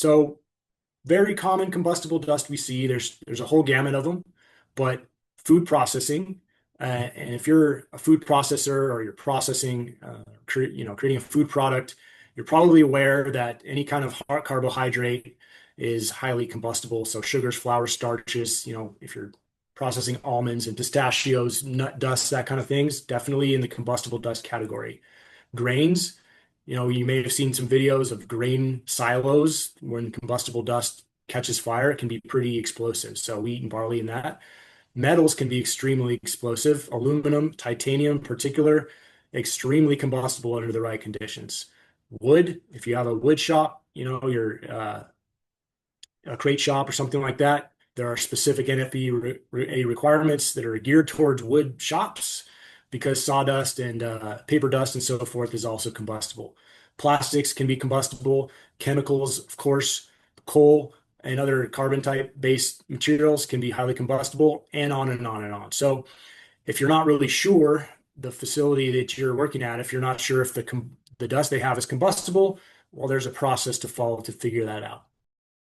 So very common combustible dust we see. There's a whole gamut of them, but food processing, and if you're a food processor or you're processing, creating a food product, you're probably aware that any kind of hard carbohydrate is highly combustible. So sugars, flours, starches, if you're processing almonds and pistachios, nut dust, that kind of things, definitely in the combustible dust category. Grains, you may have seen some videos of grain silos when combustible dust catches fire. It can be pretty explosive. So wheat and barley and that. Metals can be extremely explosive. Aluminum, titanium in particular, extremely combustible under the right conditions. Wood, if you have a wood shop, your a crate shop or something like that, there are specific NFPA requirements that are geared towards wood shops because sawdust and paper dust and so forth is also combustible. Plastics can be combustible. Chemicals, of course, coal and other carbon type based materials can be highly combustible, and on and on and on. So if you're not really sure the facility that you're working at, if you're not sure if the dust they have is combustible, well, there's a process to follow to figure that out.